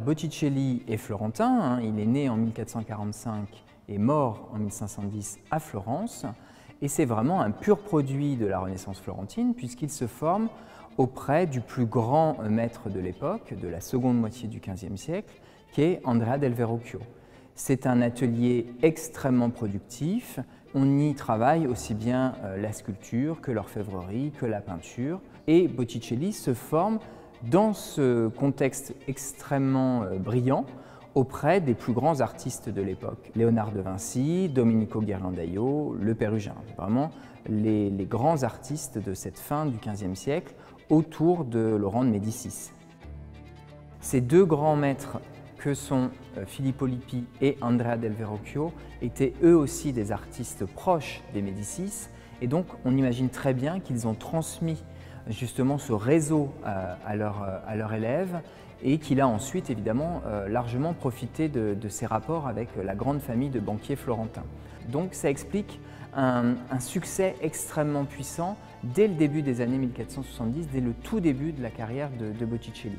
Botticelli est florentin, hein, il est né en 1445 et mort en 1510 à Florence, et c'est vraiment un pur produit de la Renaissance florentine puisqu'il se forme auprès du plus grand maître de l'époque, de la seconde moitié du XVe siècle, qui est Andrea del Verrocchio. C'est un atelier extrêmement productif, on y travaille aussi bien la sculpture que l'orfèvrerie, que la peinture, et Botticelli se forme dans ce contexte extrêmement brillant auprès des plus grands artistes de l'époque. Léonard de Vinci, Domenico Ghirlandaio, Le Pérugin, vraiment les grands artistes de cette fin du XVe siècle autour de Laurent de Médicis. Ces deux grands maîtres que sont Filippo Lippi et Andrea del Verrocchio étaient eux aussi des artistes proches des Médicis, et donc on imagine très bien qu'ils ont transmis justement ce réseau à leur élève, et qu'il a ensuite évidemment largement profité de ses rapports avec la grande famille de banquiers florentins. Donc ça explique un succès extrêmement puissant dès le début des années 1470, dès le tout début de la carrière de Botticelli.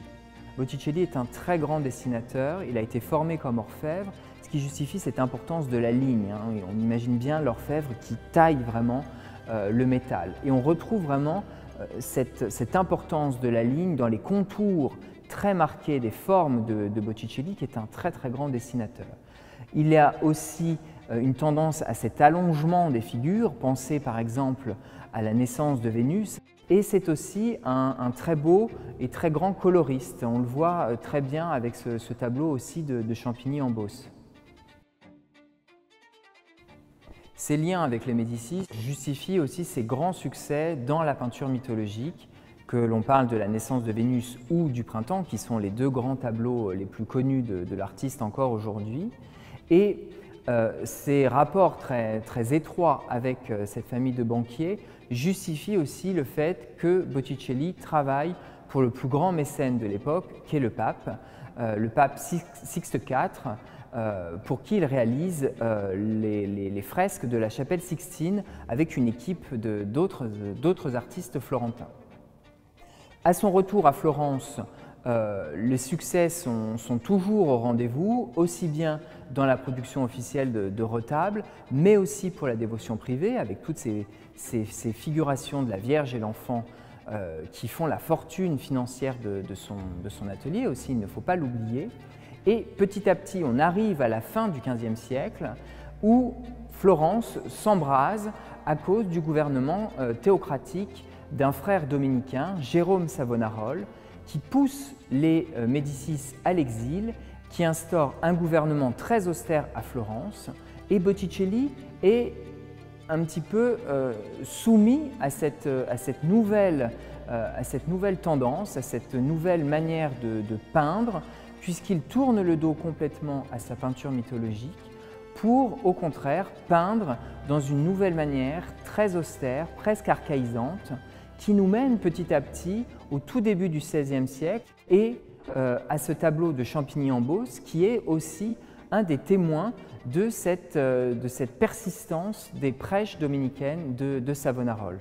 Botticelli est un très grand dessinateur, il a été formé comme orfèvre, ce qui justifie cette importance de la ligne, hein. On imagine bien l'orfèvre qui taille vraiment le métal. Et on retrouve vraiment cette importance de la ligne dans les contours très marqués des formes de Botticelli, qui est un très très grand dessinateur. Il y a aussi une tendance à cet allongement des figures, pensez par exemple à la naissance de Vénus, et c'est aussi un très beau et très grand coloriste. On le voit très bien avec ce tableau aussi de Champigny en Beauce. Ces liens avec les Médicis justifient aussi ces grands succès dans la peinture mythologique, que l'on parle de la naissance de Vénus ou du printemps, qui sont les deux grands tableaux les plus connus de l'artiste encore aujourd'hui. Et ces rapports très étroits avec cette famille de banquiers justifient aussi le fait que Botticelli travaille pour le plus grand mécène de l'époque, qui est le pape Sixte IV, pour qui il réalise les fresques de la chapelle Sixtine avec une équipe d'autres artistes florentins. À son retour à Florence, les succès sont toujours au rendez-vous, aussi bien dans la production officielle de retables, mais aussi pour la dévotion privée, avec toutes ces figurations de la Vierge et l'Enfant qui font la fortune financière de son atelier aussi, il ne faut pas l'oublier. Et petit à petit, on arrive à la fin du XVe siècle où Florence s'embrase à cause du gouvernement théocratique d'un frère dominicain, Jérôme Savonarole, qui pousse les Médicis à l'exil, qui instaure un gouvernement très austère à Florence, et Botticelli est un petit peu soumis à cette nouvelle tendance, à cette nouvelle manière de peindre, puisqu'il tourne le dos complètement à sa peinture mythologique pour, au contraire, peindre dans une nouvelle manière très austère, presque archaïsante, qui nous mène petit à petit au tout début du XVIe siècle et à ce tableau de Champigny en Beauce, qui est aussi un des témoins de cette persistance des prêches dominicaines de Savonarole.